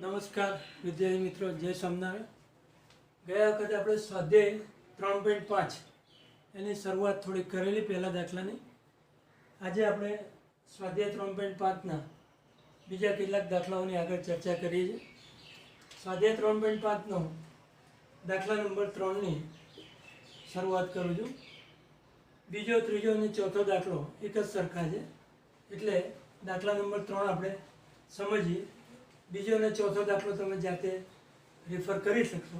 નમસ્કાર વિદ્યાર્થી મિત્રો, જય સ્વામિનારાયણ. ગયા વખતે આપણે સ્વાધ્યાય 3.5 એની શરૂઆત થોડી કરેલી પહેલા દાખલાની. આજે આપણે સ્વાધ્યાય 3.5ના બીજા કેટલાક દાખલાઓની આગળ ચર્ચા કરીએ છીએ. સ્વાધ્યાય 3.5નો દાખલા નંબર 3ની શરૂઆત કરું છું. બીજો, ત્રીજો અને ચોથો દાખલો એક જ સરખા છે, એટલે દાખલા નંબર 3 આપણે સમજીએ. બીજો અને ચોથો દાખલો તમે જાતે રેફર કરી શકશો.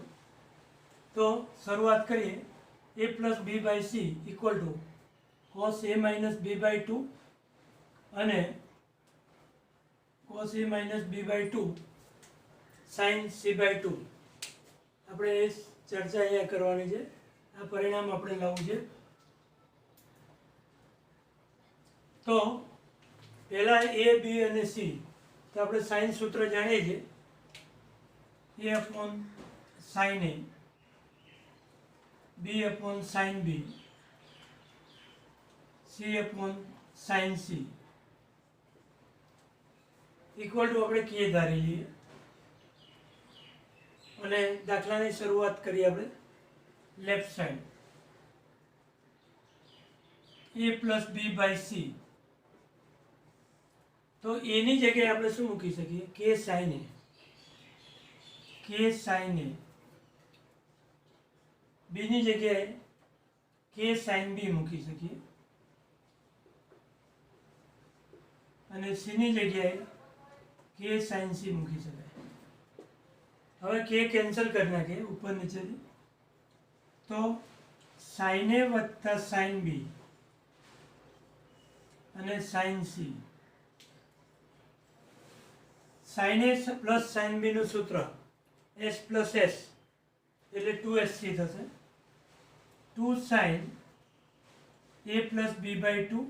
તો શરૂઆત કરીએ. a plus B by C equal to cos A minus B by 2 અને cos A minus B by 2 sine C by 2. આપણે એ ચર્ચા અહીંયા કરવાની છે. આ પરિણામ આપણે લાવવું છે. તો પહેલાં એ, બી અને સી. તો આપણે સાઇન સૂત્ર જાણીએ છીએ. A upon sine A, B upon sine B, C upon sine C equal to આપણે કે ધારી લઈએ અને દાખલાની શરૂઆત કરીએ આપણે left side. A plus B by C. તો એની જગ્યાએ આપણે શું મૂકી શકીએ? કે સાઇન એ. કે સાઇન એ. બીની જગ્યાએ કે સાઇન બી મૂકી શકીએ અને સીની જગ્યાએ કે સાઇન સી મૂકી શકાય. હવે કે કેન્સલ કરી નાખીએ ઉપર નીચેથી. તો સાઇન એ વત્તા સાઇન બી અને sine C. Sine A plus sine B નું સૂત્ર એસ પ્લસ એસ એટલે 2SC થશે. 2 sine A plus B by 2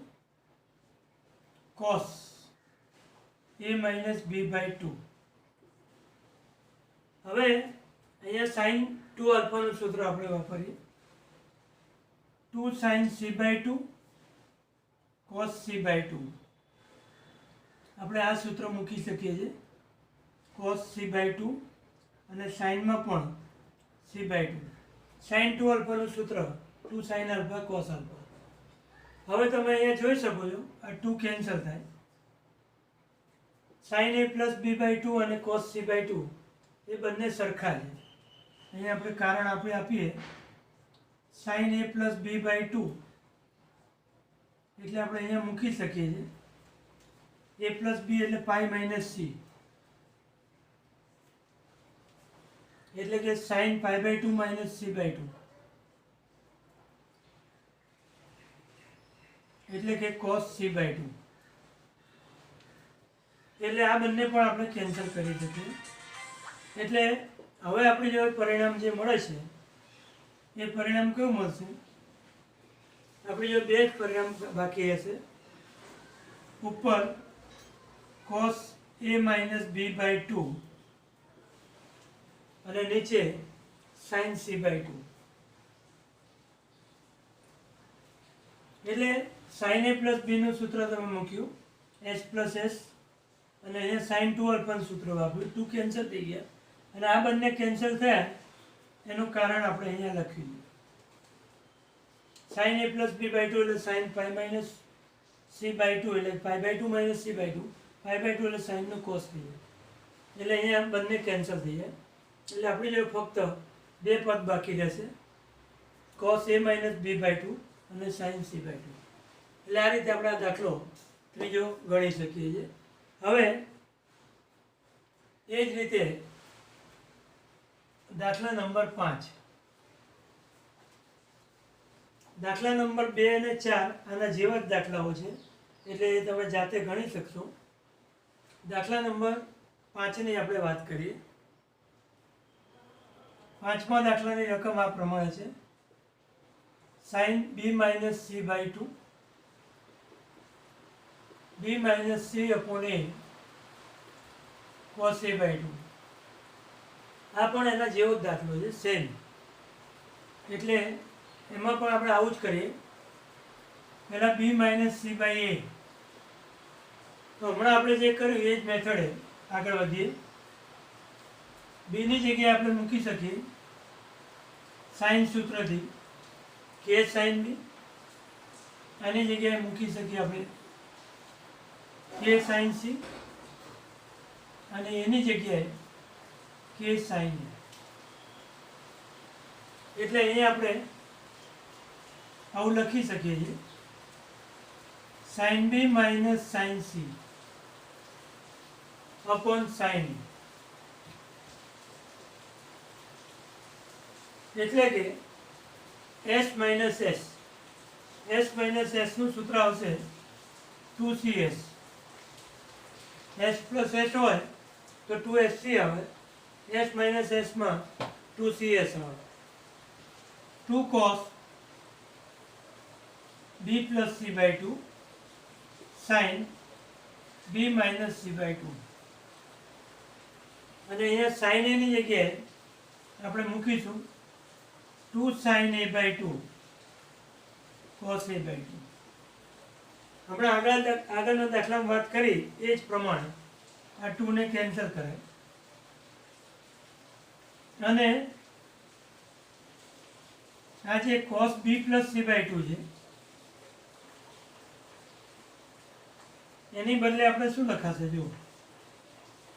cos A minus B by 2. હવે અહીંયા સાઇન 2 આલ્ફાનું સૂત્ર આપણે વાપરીએ. 2 sine C by 2 cos C by 2. આપણે આ સૂત્ર મૂકી શકીએ છીએ. કોસ સી બાય 2 અને સાઇનમાં પણ સી બાય 2. સાઇન 2 આલ્ફાનું સૂત્ર 2 સાઇન આલ્ફા કોસ આલ્ફા. હવે તમે અહીંયા જોઈ શકો છો આ 2 કેન્સલ થાય. Sine A plus B by 2 અને કોસ સી બાય 2 એ બંને સરખા છે. અહીંયા આપણે કારણ આપણે આપીએ sine A plus B by 2 એટલે આપણે અહીંયા મૂકી શકીએ છીએ એ પ્લસ બી એટલે પાઈ માઇનસ સી એટલે કે sine pi by 2 minus C by 2 એટલે કે કોસ સી બાય 2. એટલે આ બંને પણ આપણે કેન્સલ કરી શકીએ. એટલે હવે આપણે જે પરિણામ જે મળે છે એ પરિણામ કેવું મળશે? આપણી જો બે જ પરિણામ બાકી હશે. ઉપર cos A minus B by 2 અને નીચે સાઇન સી બાય 2. એટલે સાઇન એ પ્લસ બીનું સૂત્ર તમે મૂક્યું એસ પ્લસ એસ અને અહીંયા સાઇન 2 આલ્ફાનું સૂત્ર વાપર્યું. 2 કેન્સલ થઈ ગયા અને આ બંને કેન્સલ થયા એનું કારણ આપણે અહીંયા લખી દઈએ. Sine A plus B by 2 એટલે sine pi minus C by 2 એટલે pi by 2 minus C by 2. Pi by 2 એટલે સાઇનનું કોસ થઈ જાય. એટલે અહીંયા બંને કેન્સલ થઈ જાય. એટલે આપણી જો ફક્ત બે પદ બાકી રહેશે cos A minus B by 2 અને સાઇન સી બાય 2. એટલે આ રીતે આપણે આ દાખલો ત્રીજો ગણી શકીએ છીએ. હવે એ જ રીતે દાખલા નંબર 5. દાખલા નંબર 2 અને 4 આના જેવા જ દાખલાઓ છે, એટલે તમે જાતે ગણી શકશો. દાખલા નંબર 5ની આપણે વાત કરીએ. 5મા દાખલાની રકમ આ પ્રમાણે છે. Sine B minus C by 2 B minus C upon A cos A by 2. આ પણ એના જેવો જ દાખલો છે, સેમ. એટલે એમાં પણ આપણે આવું જ કરીએ. પહેલાં બી માઇનસ સી બાય એ. તો હમણાં આપણે જે કર્યું એ જ મેથડે આગળ વધીએ. બીની જગ્યાએ આપણે મૂકી શકીએ સાઇન સૂત્રથી કે સાઇન બી, આની જગ્યાએ મૂકી શકીએ આપણે કે સાઇન સી, અને એની જગ્યાએ કે સાઇન એ. એટલે અહીંયા આપણે આવું લખી શકીએ છીએ sine B minus sine C upon sine A. એટલે કે S minus S, S minus એસનું સૂત્ર આવશે 2CS. એસ પ્લસ એસ હોય તો 2SC આવે, એસ માઇનસ એસમાં 2CS આવે. 2 cos b plus c by 2 sin b minus c by 2. અને અહીંયા sin a ની જગ્યાએ આપણે મૂકીશું 2 sin a by 2 cos a by 2. આપણે આગળના દાખલામાં વાત કરી એ જ પ્રમાણે આ 2 ને કેન્સલ કરે અને આ જે cos b plus c by 2 છે એની બદલે આપણે શું લખાશે? જો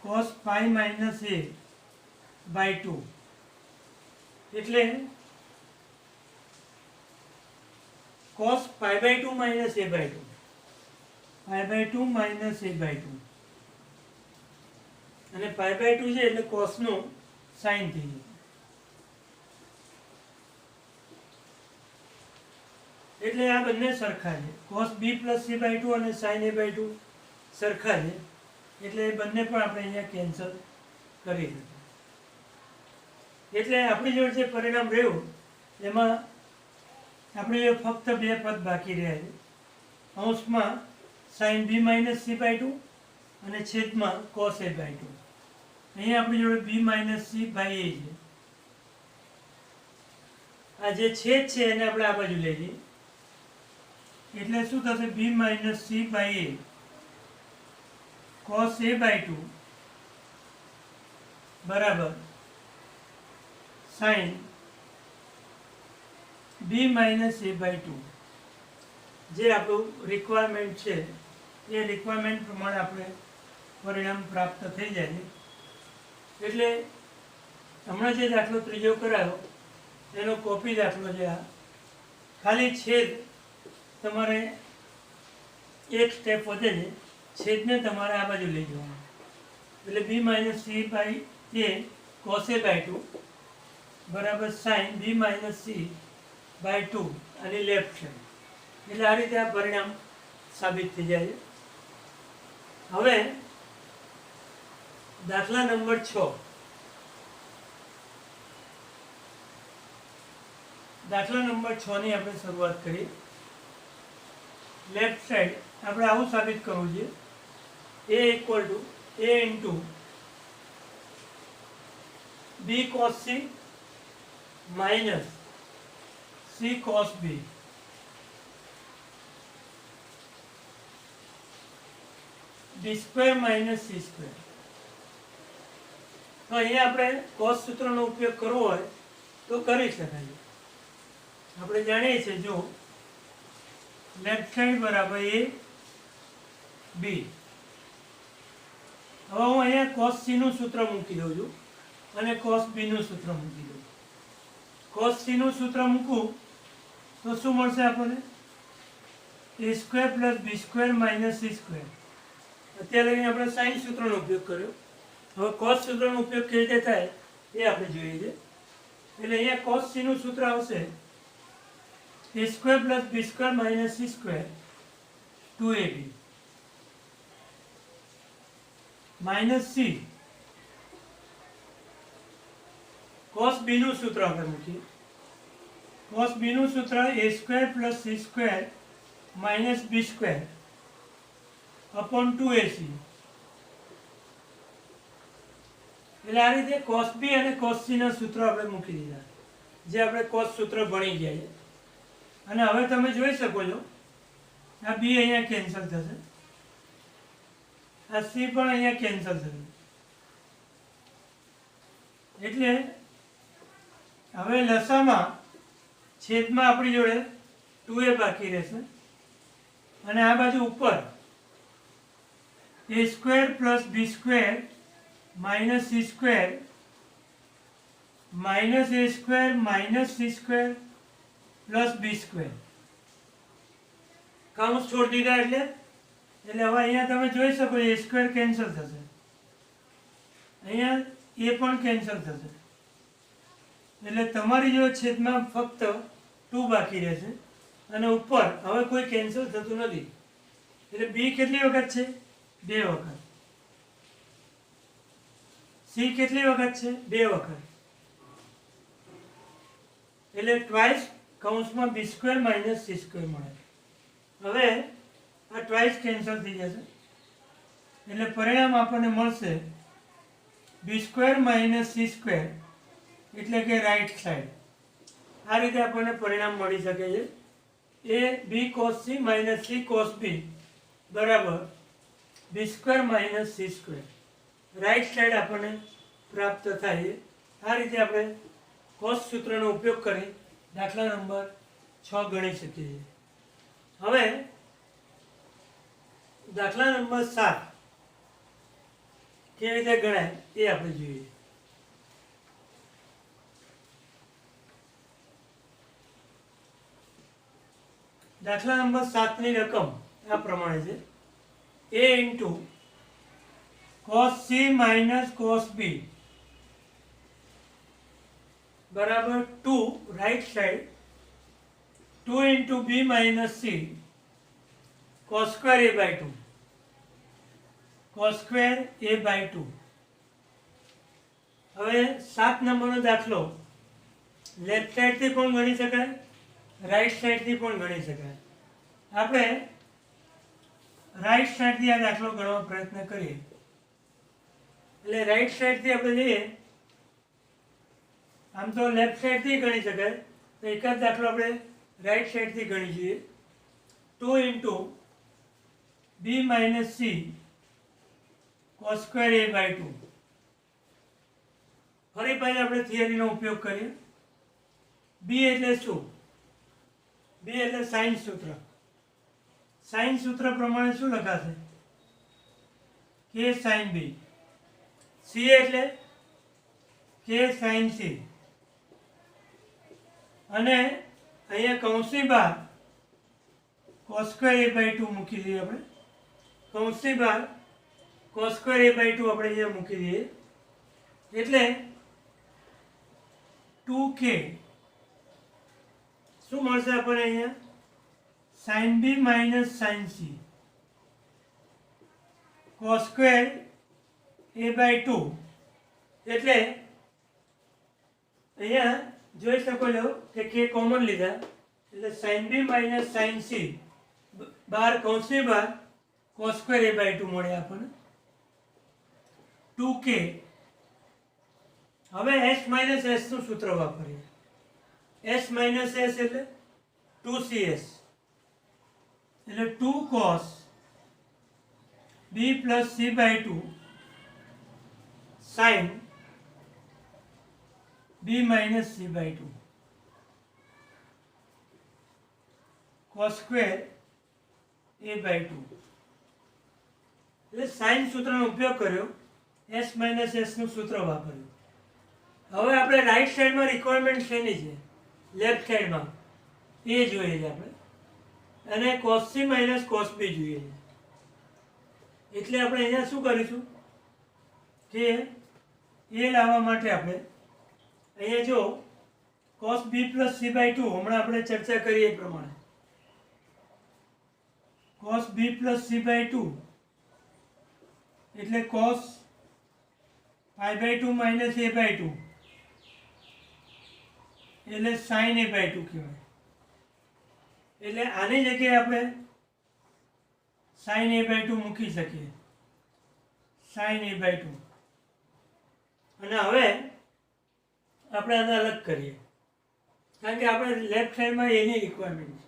cos pi minus a by 2, એટલે cos pi by 2 minus a by 2, pi by 2 minus a by 2, અને pi by 2 છે એટલે cos નું sin થઈ જશે. એટલે આ બંને સરખા છે, cos b plus c by 2 અને sin a by 2 સરખા છે, એટલે એ બંને પણ આપણે અહીંયા કેન્સલ કરી દીધું. એટલે આપણી જોડે જે પરિણામ રહ્યું એમાં આપણે ફક્ત બે પદ બાકી રહ્યા છે, અંશમાં sin b minus c by 2 અને છેદમાં cos a by 2. અહીંયા આપણી જોડે b minus c by a છે. આ જે છેદ છે એને આપણે આ બાજુ લઈ જઈએ એટલે શું થશે? b minus c by a cos a by 2 બરાબર sin b minus a by 2. જે આપણું રિક્વાયરમેન્ટ છે એ રિક્વાયરમેન્ટ પ્રમાણે આપણે પરિણામ પ્રાપ્ત થઈ જાય છે. એટલે હમણાં જે દાખલો ત્રીજો કરાયો એનો કોપી દાખલો છે આ. ખાલી છેદ તમારે એક સ્ટેપ વધે છે, છેદને તમારે આ બાજુ લઈ જવાનું. એટલે b minus c by a cos a by 2 બરાબર sin b minus c by 2 અને લેફ્ટ સાઈડ. એટલે આ રીતે આ પરિણામ સાબિત થઈ જાય છે. હવે દાખલા નંબર 6. દાખલા નંબર 6 ની આપણે શરૂઆત કરીએ. લેફ્ટ સાઈડ આપણે આવું સાબિત કરવું છે a equal to a into b cos c minus c cos b. b square minus c square. તો અહીંયા આપણે cos સૂત્રનો ઉપયોગ કરવો હોય તો કરી શકાય. આપણે જાણીએ છીએ જો લેફ્ટ સાઈડ બરાબર a b. હવે હું અહીંયા cos c નું સૂત્ર મૂકી દઉં છું અને cos b નું સૂત્ર મૂકી દઉં. cos c નું સૂત્ર મૂકું તો શું મળશે આપણને? a square plus b square minus c square. અત્યારે આપણે sin સૂત્રનો ઉપયોગ કર્યો. હવે cos સૂત્રનો ઉપયોગ કેવી રીતે થાય એ આપણે જોઈએ છે. એટલે અહીંયા cos c નું સૂત્ર આવશે a square plus b square minus c square 2ab minus c cos b નું સૂત્ર આપણે મૂકીએ. cos b નું સૂત્ર a square plus c square minus b square upon 2ac. એટલે આ રીતે cos b અને cos c ના સૂત્રો આપણે મૂકી દીધા, જે આપણે cos સૂત્ર ભણી ગયા છે. અને હવે તમે જોઈ શકો છો આ b અહીંયા કેન્સલ થશે, આ c પણ અહીંયા કેન્સલ થશે. એટલે હવે લસામાં છેદમાં આપણી જોડે 2a બાકી રહેશે અને આ બાજુ ઉપર a square plus b square minus c square minus a square minus c square plus b square કાઉન્સ છોડી દીધા એટલે હવે અહીંયા તમે જોઈ શકો a સ્ક્વેર કેન્સલ થશે, અહીંયા એ પણ કેન્સલ થશે એટલે તમારી જો છેદમાં ફક્ત 2 બાકી રહેશે અને ઉપર હવે કોઈ કેન્સલ થતું નથી એટલે b કેટલી વખત છે? 2 વખત. c કેટલી વખત છે? 2 વખત. એટલે ટ્વાઇસ કૌંસમાં b square minus c square મળે. હવે આ ટ્વાઇસ કેન્સલ થઈ જશે એટલે પરિણામ આપણને મળશે b square minus c square એટલે કે રાઈટ સાઈડ. આ રીતે આપણને પરિણામ મળી શકે છે. એ b cos c minus c cos b બરાબર b square minus c square right side આપણને પ્રાપ્ત થાય છે. આ રીતે આપણે કોસ સૂત્રનો ઉપયોગ કરી દાખલા નંબર 6 ગણી શકીએ છીએ. હવે દાખલા નંબર 7 કેવી રીતે ગણાય એ આપણે જોઈએ. દાખલા નંબર 7 ની રકમ આ પ્રમાણે છે a into cos c minus cos b બરાબર 2 right side 2 into b minus c cos square a by 2 cos square a by 2. હવે 7 નંબરનો દાખલો લેફ્ટ સાઈડથી પણ ગણી શકાય, રાઈટ સાઈડથી પણ ગણી શકાય. આપણે રાઈટ સાઈડથી આ દાખલો ગણવાનો પ્રયત્ન કરીએ. એટલે રાઈટ સાઈડથી આપણે જઈએ, આમ તો લેફ્ટ સાઈડથી ગણી શકાય તો એક જ દાખલો આપણે રાઈટ સાઈડથી ગણી જોઈએ. 2 into b minus c cos square a by 2. ફરી પાછી આપણે થિયરીનો ઉપયોગ કરીએ. b એટલે શું? b એટલે સાઇન સૂત્ર. સાઇન સૂત્ર પ્રમાણે શું લખાશે? k sin b. c એટલે k sin c અને અહીંયા કૌંસની બહાર cos સ્ક્વેર a બાય 2 મૂકી દઈએ. આપણે કૌંસની બહાર cos સ્ક્વેર a બાય 2 આપણે અહીંયા મૂકી દઈએ એટલે 2k શું મળશે આપણને અહીંયા? sin b minus sin c cos square a by 2 એટલે અહીંયા જોઈ શકો છો કે k કોમન લીધા એટલે sin b minus sin c બહાર કૌંસની બહાર cos સ્ક્વેર a બાય 2 મળે આપણને 2k. હવે s માઇનસ s નું સૂત્ર વાપરીએ. s માઇનસ s એટલે 2cs એટલે 2 cos b plus c by 2 sin b minus c by 2 cos square a by 2. એટલે સાઇન સૂત્રનો ઉપયોગ કર્યો, s માઇનસ s નું સૂત્ર વાપર્યું. હવે આપણે રાઈટ સાઈડમાં રિક્વાયરમેન્ટ શેની છે? લેફ્ટ સાઈડમાં એ જોઈએ છે આપણે અને cos c minus cos b જોઈએ છે. એટલે આપણે અહીંયા શું કરીશું કે એ લાવવા માટે આપણે અહીંયા જો cos b plus c by 2 હમણાં આપણે ચર્ચા કરીએ એ પ્રમાણે cos b plus c by 2 એટલે cos pi by 2 minus a by 2 એટલે sin a બાય 2 કહેવાય. એટલે આની જગ્યાએ આપણે sin a બાય 2 મૂકી શકીએ, sin a બાય 2. અને હવે આપણે આને અલગ કરીએ કારણ કે આપણે લેફ્ટ સાઈડમાં એની રિક્વાયરમેન્ટ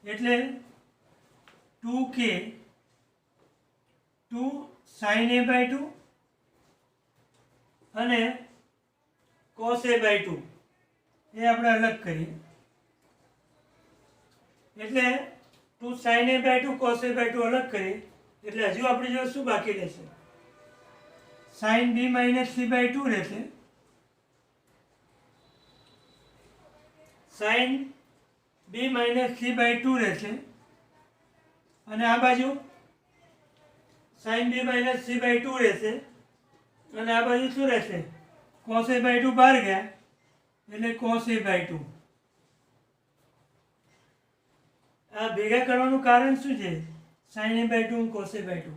છે એટલે 2k 2 sin a બાય 2 અને કોસ એ બાય ટુ એ આપણે અલગ કરીએ એટલે 2 sine A by two cos A by two અલગ કરીએ એટલે હજુ આપણી જોડે શું બાકી રહેશે? Sine B minus C by two રહેશે. Sine B minus C by two રહેશે અને આ બાજુ sine B minus C by two રહેશે અને આ બાજુ શું રહેશે? કોસ એ બાય ટુ બહાર ગયા એટલે કોસ એ બાય ટુ. આ ભેગા કરવાનું કારણ શું છે? સાઇન એ બાય ટુ અને કોસ એ બાય ટુ.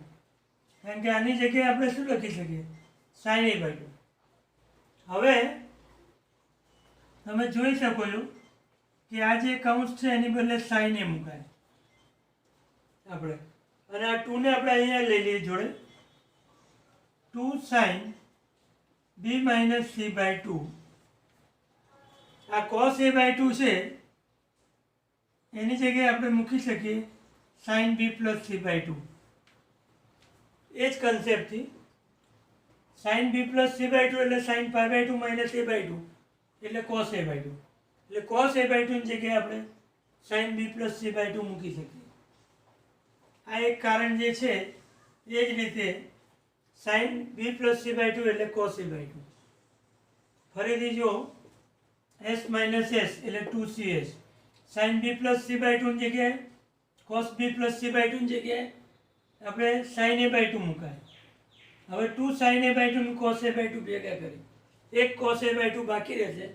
કારણ કે આની જગ્યાએ આપણે શું લખી શકીએ? Sine A by two. હવે તમે જોઈ શકો છો કે આ જે કૌંસ છે એની બદલે સાઇન એ મુકાય આપણે અને આ 2 ને આપણે અહીંયા લઈ લઈએ જોડે 2 sine B minus C by two. આ કોસ એ બાય ટુ છે એની જગ્યાએ આપણે મૂકી શકીએ sine B plus C by two. એ જ કન્સેપ્ટથી sine B plus C by two એટલે sine pi by two minus A by two એટલે કોસ એ બાય ટુ. એટલે કોસ એ બાય ટુની જગ્યાએ આપણે sine B plus C by two મૂકી શકીએ. આ એક કારણ જે છે એ જ રીતે sine B plus C by two એટલે કોસ એ બાય ટુ. ફરીથી જો એસ માઇનસ એસ એટલે 2cs sine B plus C by ટુની જગ્યાએ cos B plus C by ટુની જગ્યાએ આપણે સાઇન એ બાય ટુ મુકાય. હવે 2 સાઇન એ બાય ટુ અને કોસ એ બાય ટુ ભેગા કરી એક કોસ એ બાય ટુ બાકી રહેશે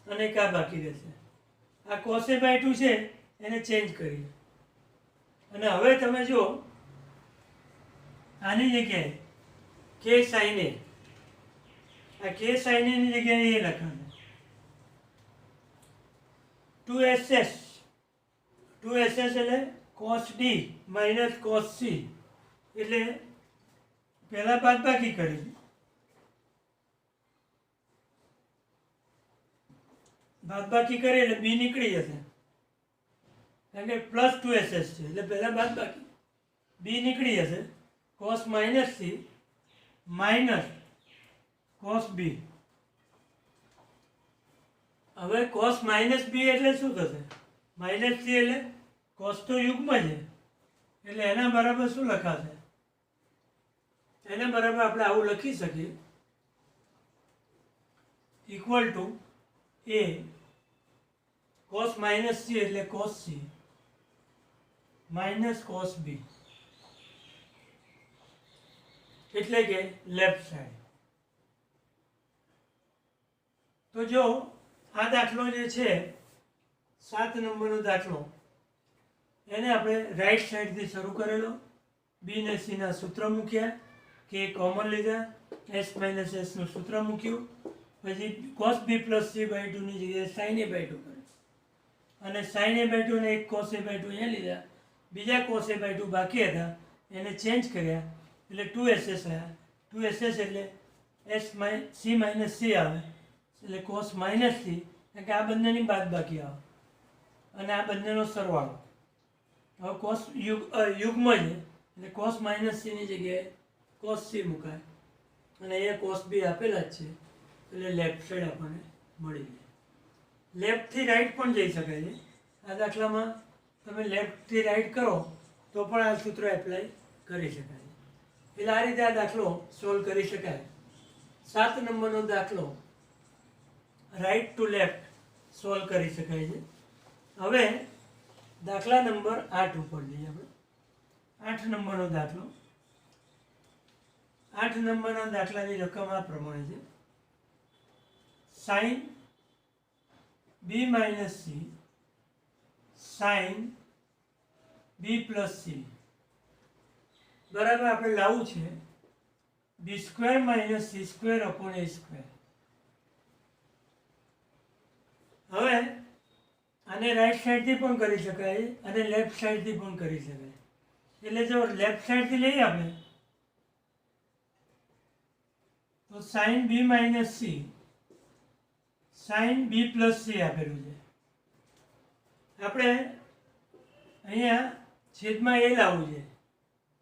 અને એક આ બાકી રહેશે. આ કોસ એ બાય ટુ છે એને ચેન્જ કરીએ અને હવે તમે જો આની જગ્યાએ કે સાઇન એ આ કે સાઇન એની જગ્યાએ એ લખવાનું 2ss એટલે cos D minus cos C એટલે પહેલાં બાદબાકી કરી બાદબાકી કરીએ એટલે બી નીકળી જશે કારણ કે પ્લસ 2ss છે એટલે પહેલાં બાદબાકી બી નીકળી જશે cos minus C minus cos B. હવે કોસ માઇનસ બી એટલે શું થશે? માઇનસ સી એટલે કોસ તો યુગ્મ છે એટલે એના બરાબર શું લખાશે? એના બરાબર આપણે આવું લખી શકીએ equal to A cos minus C એટલે cos C minus cos B એટલે કે લેફ્ટ સાઈડ. તો જો આ દાખલો જે છે 7 નંબરનો દાખલો એને આપણે રાઈટ સાઈડથી શરૂ કરેલો. બી ને સીના સૂત્ર મૂક્યા કે કોમન લીધા એસ માઇનસ એસનું સૂત્ર મૂક્યું પછી cos B plus C by ટુની જગ્યાએ સાઇન એ બાય ટુ કર્યું અને સાઇન એ બાય ટુ અને એક કોસ એ બાય ટુ અહીંયા લીધા. બીજા કોસ એ બાય ટુ બાકી હતા એને ચેન્જ કર્યા એટલે 2ss આવ્યા. 2ss એટલે એસ સી માઇનસ સી આવે એટલે કોસ માઇનસ સી કારણ કે આ બંનેની બાદબાકી આવે અને આ બંનેનો સરવાળો. હવે કોસ યુગ્મ છે એટલે કોસ માઇનસ સીની જગ્યાએ કોસ સી મુકાય અને અહીંયા કોસ બી આપેલા જ છે એટલે લેફ્ટ સાઈડ આપણને મળી જાય. લેફ્ટથી રાઈટ પણ જઈ શકાય છે. આ દાખલામાં તમે લેફ્ટથી રાઈટ કરો તો પણ આ સૂત્ર એપ્લાય કરી શકાય. એટલે આ રીતે આ દાખલો સોલ્વ કરી શકાય. 7 નંબરનો દાખલો રાઈટ ટુ લેફ્ટ સોલ્વ કરી શકાય છે. હવે દાખલા નંબર 8 ઉપર જઈએ આપણે. 8 નંબરનો દાખલો. 8 નંબરના દાખલાની રકમ આ પ્રમાણે છે sine B minus C sine B plus C બરાબર આપણે લાવવું છે B square minus C square upon A square. હવે આને રાઈટ સાઈડથી પણ કરી શકાય અને લેફ્ટ સાઈડથી પણ કરી શકાય. એટલે જો લેફ્ટ સાઈડથી લઈએ આપણે તો sine B minus C sine B plus C આપેલું છે. આપણે અહીંયા છેદમાં એ લાવવું છે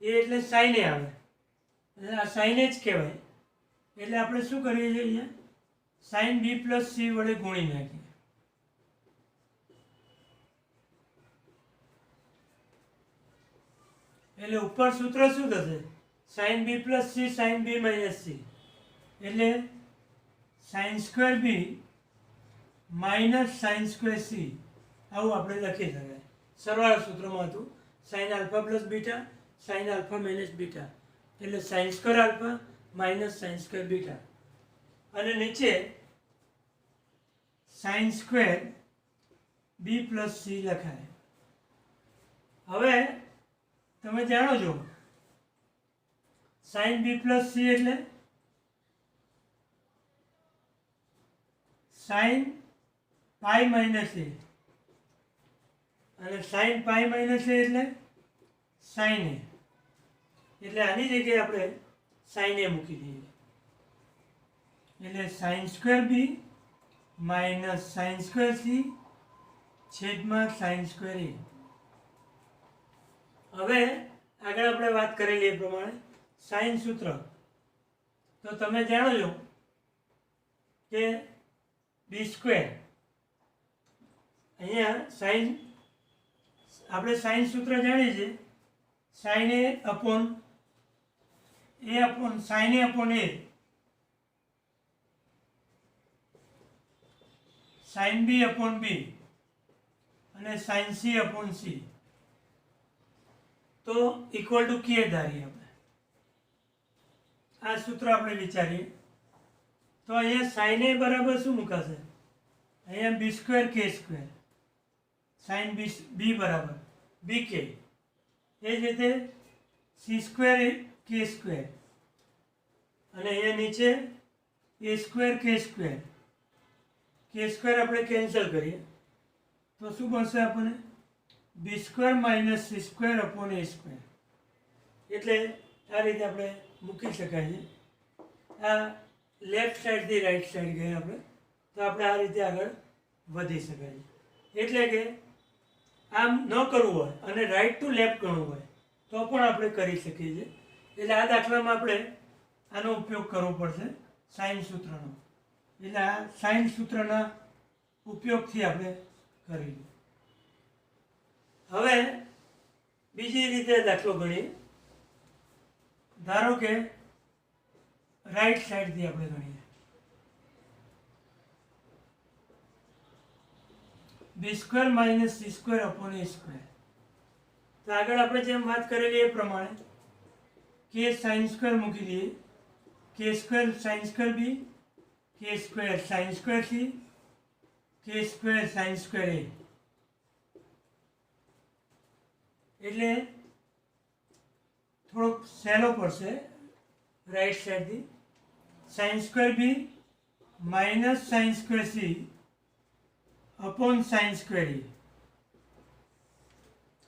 એ એટલે સાઇન એ આવે એટલે આ સાઇન એ જ કહેવાય. એટલે આપણે શું કરીએ છીએ અહીંયા સાઇન બી પ્લસ સી વડે ગુણી નાખીએ. એટલે ઉપર સૂત્ર શું થશે? Sine B plus C sine B minus C, એટલે sine square B minus sine square C, આવું આપણે લખી શકાય. સરવાળા સૂત્રમાં હતું sine alpha plus beta sine alpha minus beta, એટલે sine square alpha minus sine square beta, અને નીચે sine square B plus C લખાય. હવે તમે જાણો છો સાઇન બી પ્લસ સી એટલે સાઇન પાઈ માઇનસ એ, અને સાઇન પાઈ માઇનસ એ એટલે સાઇન એ, એટલે આની જગ્યાએ આપણે સાઇન એ મૂકી દઈએ. એટલે sine square B minus sine square C છેદમાં સાઇન સ્ક્વેર એ. હવે આગળ આપણે વાત કરેલી એ પ્રમાણે સાઇન સૂત્ર તો તમે જાણો છો કે બી સ્ક્વેર, અહીંયા સાઇન આપણે સાઇન સૂત્ર જાણીએ છીએ sine A upon sine A upon A, sine B upon B અને સાઇન સી અપોન સી, તો ઇક્વલ ટુ કે ધારીએ આપણે. આ સૂત્ર આપણે વિચારીએ તો અહીંયા સાઇન એ બરાબર શું મુકાશે? અહીંયા બી સ્ક્વેર કે સ્ક્વેર, સાઇન બી બરાબર બી કે, એ જ રીતે સી સ્ક્વેર કે સ્ક્વેર, અને અહીંયા નીચે A square K square. K square આપણે કેન્સલ કરીએ તો શું બનશે આપણને? B square minus C square upon A square. એટલે આ રીતે આપણે મૂકી શકાય છે. આ લેફ્ટ સાઈડથી રાઈટ સાઈડ ગઈએ આપણે તો આપણે આ રીતે આગળ વધી શકાય છે. એટલે કે આમ ન કરવું હોય અને રાઈટ ટુ લેફ્ટ ગણવું હોય તો પણ આપણે કરી શકીએ છીએ. એટલે આ દાખલામાં આપણે આનો ઉપયોગ કરવો પડશે સાઇન સૂત્રનો. એટલે આ સાઇન સૂત્રના ઉપયોગથી આપણે કરીએ. હવે બીજી રીતે દાખલો ગણીએ. ધારો કે રાઈટ સાઈડથી આપણે ગણીએ. B square minus C square upon A square. તો આગળ આપણે જેમ વાત કરેલી એ પ્રમાણે કે સાઇન સ્ક્વેર મૂકી દઈએ. કે square sine square B, K square sine square C, K square sine square A. એટલે થોડોક સહેલો પડશે રાઈટ સાઈડથી. Sine square B minus sine square C upon sine square A.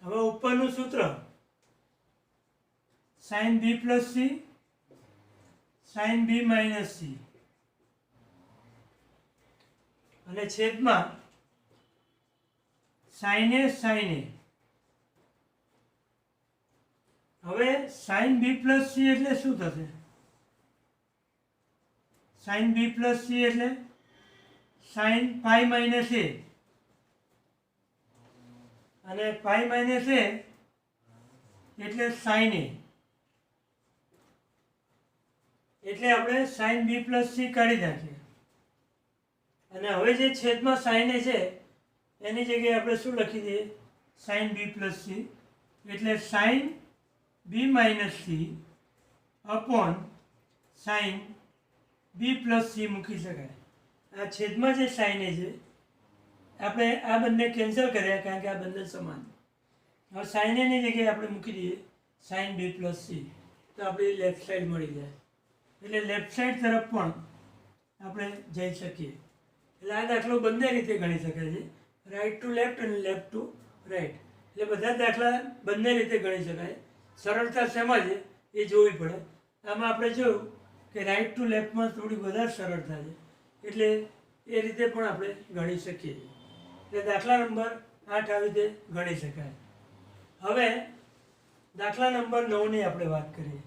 હવે ઉપરનું સૂત્ર sine B plus C sine B minus C, અને છેદમાં સાઇન એ સાઇન એ. હવે સાઇન બી પ્લસ સી એટલે શું થશે? સાઇન બી પ્લસ સી એટલે સાઇન પાઈ માઇનસ એ, અને પાઈ માઇનસ એ એટલે સાઇન એ. એટલે આપણે સાઇન બી પ્લસ સી કાઢી નાખીએ, અને હવે જે છેદમાં સાઇન એ છે એની જગ્યાએ આપણે શું લખી દઈએ? સાઇન બી પ્લસ સી, એટલે sine B minus C upon sine B plus C મૂકી શકાય. આ છેદમાં જે સાઇન એ છે આપણે આ બંને કેન્સલ કર્યા કારણ કે આ બંને સમાન. હવે સાઇન એની જગ્યાએ આપણે મૂકી દઈએ સાઇન બી પ્લસ સી, તો આપણી લેફ્ટ સાઈડ મળી જાય. એટલે લેફ્ટ સાઈડ તરફ પણ આપણે જઈ શકીએ. એટલે આ દાખલો બંને રીતે ગણી શકાય છે, રાઈટ ટુ લેફ્ટ અને લેફ્ટ ટુ રાઈટ. એટલે બધા દાખલા બંને રીતે ગણી શકાય. સરળતા શેમાં છે એ જોવી પડે. આમાં આપણે જોયું કે રાઈટ ટુ લેફ્ટમાં થોડી વધારે સરળતા છે, એટલે એ રીતે પણ આપણે ગણી શકીએ છીએ. એટલે દાખલા નંબર 8 આવી રીતે ગણી શકાય. હવે દાખલા નંબર 9ની આપણે વાત કરીએ.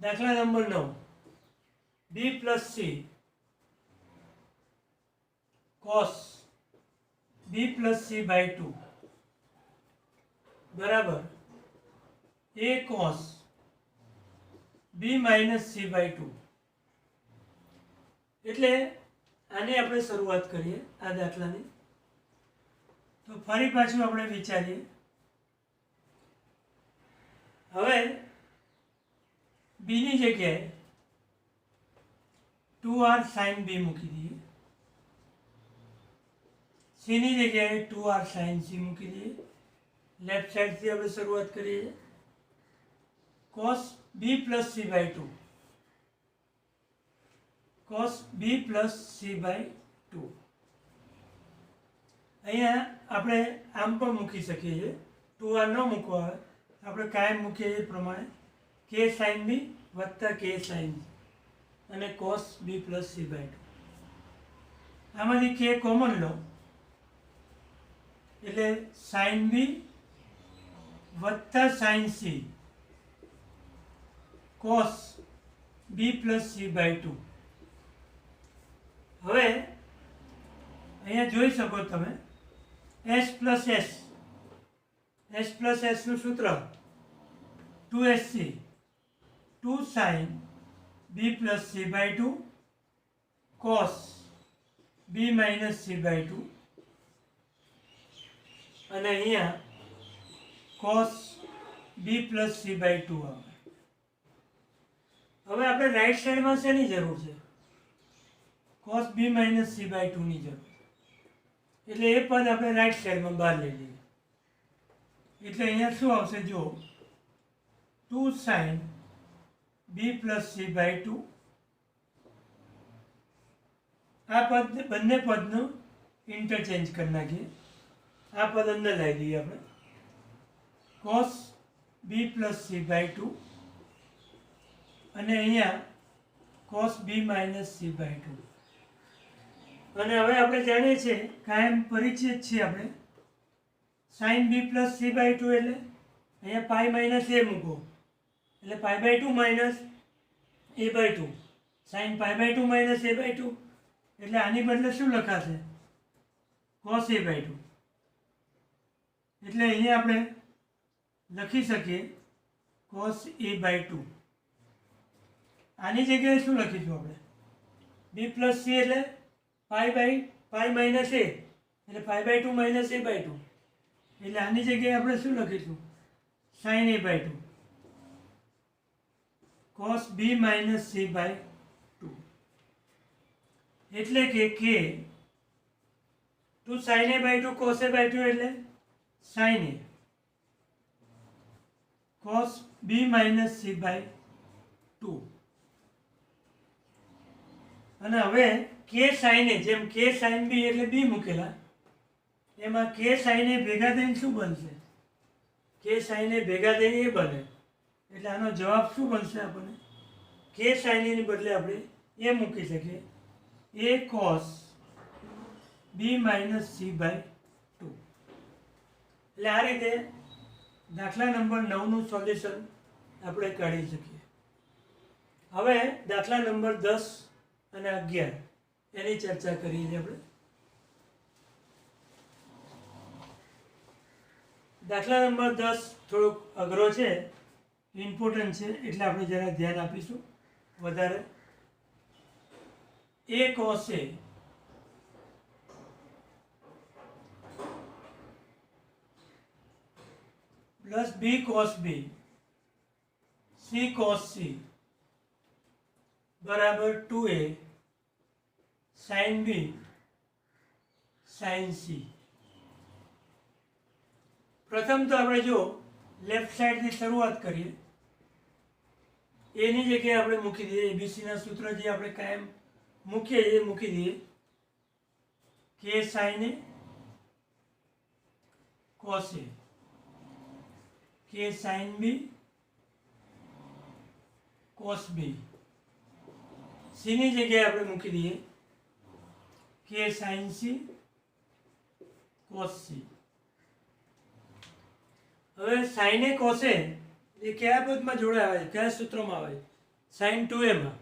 દાખલા number 9, b plus c cos b plus c by 2 બરાબર a cos b minus c by 2. એટલે આની આપણે શરૂઆત કરીએ આ દાખલાની. તો ફરી પાછું આપણે વિચારીએ. હવે b ની જગ્યાએ 2r sin b મૂકી દઈએ, c ની જગ્યાએ 2r sin c મૂકી દઈએ. લેફ્ટ સાઈડથી આપણે શરૂઆત કરીએ. cos b plus c by 2 cos b plus c by 2. અહીંયા આપણે આમ પણ મૂકી શકીએ છીએ. 2r ન મૂકવા હોય આપણે કાયમ મૂકીએ એ પ્રમાણે k sin b વત્તા k sin c અને cos b plus c by 2. આમાંથી k કોમન લો એટલે sin b વત્તા sin c cos b plus c by 2. હવે અહીંયા જોઈ શકો તમે s પ્લસ એસનું સૂત્ર 2sc 2 sin b plus c by 2 cos b minus c by 2 અને અહીંયા cos b plus c by 2 આવે. હવે આપણે રાઈટ સાઈડમાં શેની જરૂર છે? cos b minus c by 2 ની જરૂર. એટલે એ પદ આપણે રાઈટ સાઈડમાં બહાર લઈ લઈએ. એટલે અહીંયા શું આવશે? જો 2 sin b plus c by 2. આ પદ બંને પદનું ઇન્ટરચેન્જ કરી નાખીએ. આ પદ અંદર લાવી દઈએ આપણે. cos b plus c by 2 અને અહીંયા cos b minus c by 2. અને હવે આપણે જાણીએ છીએ, કાયમ પરિચિત છીએ આપણે, sin b plus c by 2 એટલે અહીંયા પાઈ માઇનસ a મૂકો એટલે pi by 2 minus a by 2. sin pi by 2 minus a by 2 એટલે આની બદલે શું લખાશે? cos a by 2. એટલે અહીંયા આપણે લખી શકીએ cos a બાય 2. આની જગ્યાએ શું લખીશું આપણે? b પ્લસ c એટલે પાઈ માઇનસ a એટલે pi by 2 minus a by 2. એટલે આની જગ્યાએ આપણે શું લખીશું? sin a by 2 cos b minus c by 2. એટલે કે k 2 sin a by 2 cos a by 2 એટલે sin a cos b minus c by 2. અને હવે k sin a, જેમ k sin b એટલે b મૂકેલા, એમાં k sin a ભેગા થઈને શું બનશે? k sin a ભેગા થઈને એ બને. એટલે આનો જવાબ શું બનશે? આપણને k sin a ની બદલે આપણે એ મૂકી શકીએ, a cos b minus c by 2. એટલે આ રીતે દાખલા નંબર 9 નું સોલ્યુશન આપણે કાઢી શકીએ. હવે દાખલા નંબર 10 અને 11 એની ચર્ચા કરીએ આપણે. દાખલા નંબર 10 થોડોક અઘરો છે, ઇમ્પોર્ટન્ટ છે, એટલે આપણે જરા ધ્યાન આપીશું વધારે. a cos a plus b cos b c cos c बराबर 2a sin b sin c. प्रथम तो આપણે જો લેફ્ટ સાઈડથી શરૂઆત કરીએ. a ની જગ્યાએ આપણે મૂકી દઈએ abc ના સૂત્ર જે આપણે કાયમ મૂકીએ એ મૂકી દઈએ. k sin a cos a k sin b cos b. c ની જગ્યાએ આપણે મૂકી દઈએ k sin c cos c. હવે sin a cos a એ કયા પદમાં જોડાય આવે, કયા સૂત્રમાં આવે? સાઇન 2a માં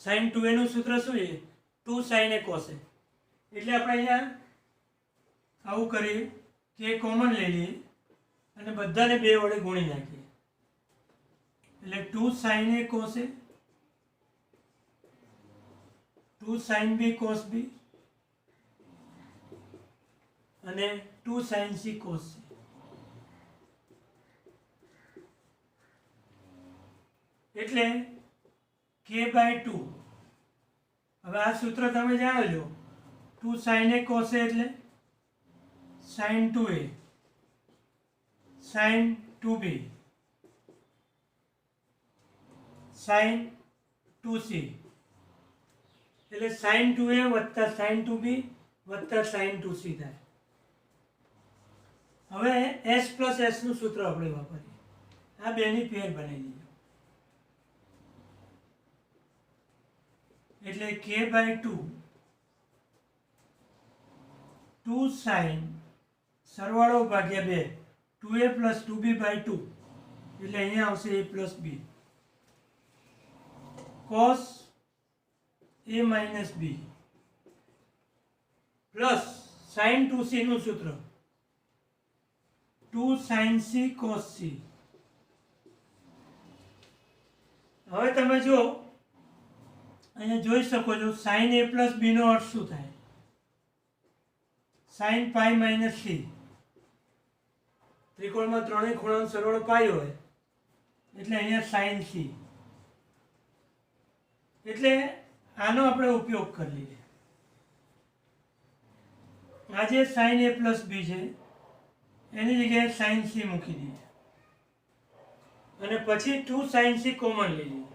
સાઇન 2a નું સૂત્ર શું છે? 2 સાઇન a કોસ a. એટલે આપણે અહીંયા આવું કરીએ કે કોમન લઈ લઈએ અને બધાને 2 વડે ગુણી નાખીએ. એટલે 2 sine a cos a, 2 sine b cos b અને 2 સાઇન c કોસ c. એટલે k/2. હવે આ સૂત્ર તમે જાણો છો. 2 સાઇન a કોસ a એટલે sine 2a sine 2b sine 2c. એટલે સાઇન 2a વત્તા સાઇન 2b વત્તા સાઇન 2c થાય. હવે s પ્લસ s નું સૂત્ર આપણે વાપરીએ. આ બેની પેર બનાવી દીધું. એટલે k/2 2 સાઇન સરવાળો ભાગ્યા 2 2a પ્લસ 2b/2 એટલે અહીંયા આવશે a plus b cos a minus b plus sine 2c નું સૂત્ર 2 સાઇન c કોસ c. હવે તમે જો અહીંયા જોઈ શકો છો સાઇન a પ્લસ b નો અર્થ શું થાય? Sign pi minus c. ત્રિકોણમાં ત્રણેય ખૂણાનો સરવાળો પાઈ હોય એટલે અહીંયા સાઇન c. એટલે આનો આપણે ઉપયોગ કરી લઈએ. આ જે સાઇન a પ્લસ b છે એની જગ્યાએ સાઇન c મૂકી દઈએ અને પછી 2 સાઇન c કોમન લઈ લઈએ.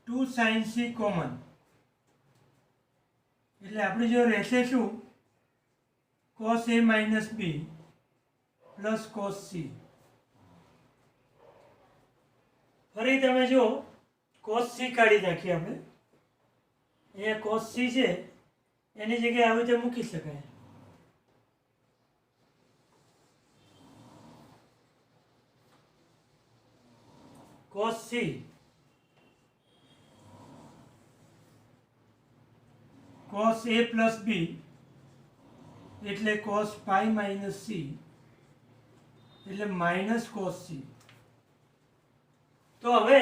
2 સાઇન c કોમન એટલે આપણે જો રહેશે શું? Cos a minus b plus cos c. ફરી તમે જો કોસ c કાઢી નાખીએ આપણે. અહીંયા કોસ c છે એની જગ્યાએ આવી રીતે મૂકી શકાય. Cos c cos a plus b એટલે કોસ પાઈ માઇનસ c એટલે માઇનસ કોસ c. તો હવે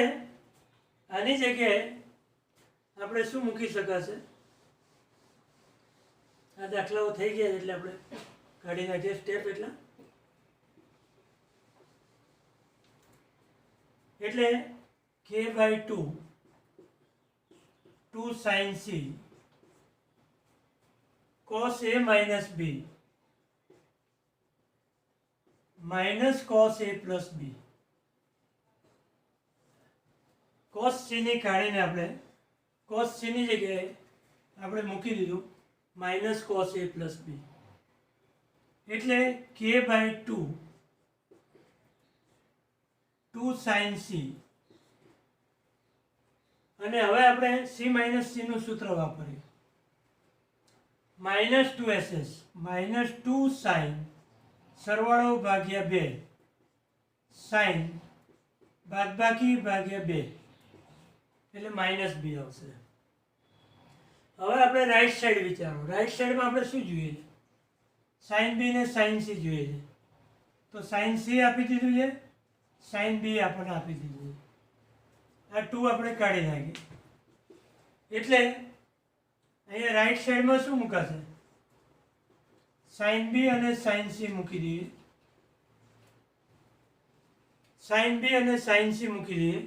આની જગ્યાએ આપણે શું મૂકી શકાશે? આ દાખલાઓ થઈ ગયા એટલે આપણે કાઢી નાખીએ સ્ટેપ. એટલે k/2 2 સાઇન c cos a minus b minus cos a plus b. cos c ની કાઢીને આપણે cos c ની જગ્યાએ આપણે મૂકી દીધું minus cos a plus b. એટલે k/2 2 sin c. અને હવે આપણે c minus c નું સૂત્ર વાપરીએ. માઇનસ 2ss માઇનસ 2 સાઇન સરવાળો ભાગ્યા 2 સાઇન બાદબાકી ભાગ્યા 2 એટલે માઇનસ b આવશે. હવે આપણે રાઈટ સાઈડ વિચારો. રાઈટ સાઈડમાં આપણે શું જોઈએ છે? સાઇન b ને સાઇન c જોઈએ છે. તો સાઇન c આપી દીધું છે, સાઇન b આપણને આપી દીધું છે. આ 2 આપણે કાઢી નાખીએ. એટલે અહીંયા રાઈટ સાઈડમાં શું મુકાશે? સાઇન b અને સાઇન c મૂકી દઈએ. સાઇન b અને સાઇન c મૂકી દઈએ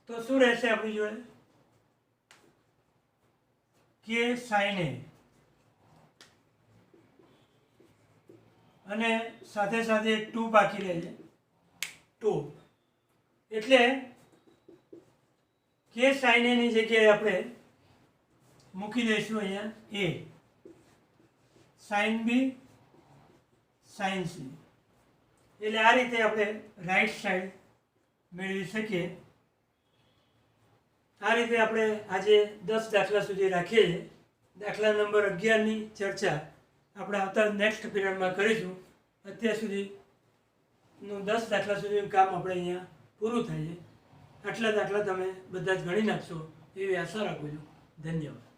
તો શું રહેશે આપણી જોડે? કે સાઇન a અને સાથે સાથે 2 બાકી રહે છે 2. એટલે કે સાઇન a ની જગ્યાએ આપણે મૂકી દઈશું અહીંયા a sine b sine c. એટલે આ રીતે આપણે રાઈટ સાઈડ મેળવી શકીએ. આ રીતે આપણે આજે 10 દાખલા સુધી રાખીએ છીએ. દાખલા નંબર 11ની ચર્ચા આપણે આવતા નેક્સ્ટ પીરિયડમાં કરીશું. અત્યાર સુધીનું 10 દાખલા સુધીનું કામ આપણે અહીંયા પૂરું થાય છે. આટલા દાખલા તમે બધા જ ગણી નાખશો એવી આશા રાખું છું. ધન્યવાદ.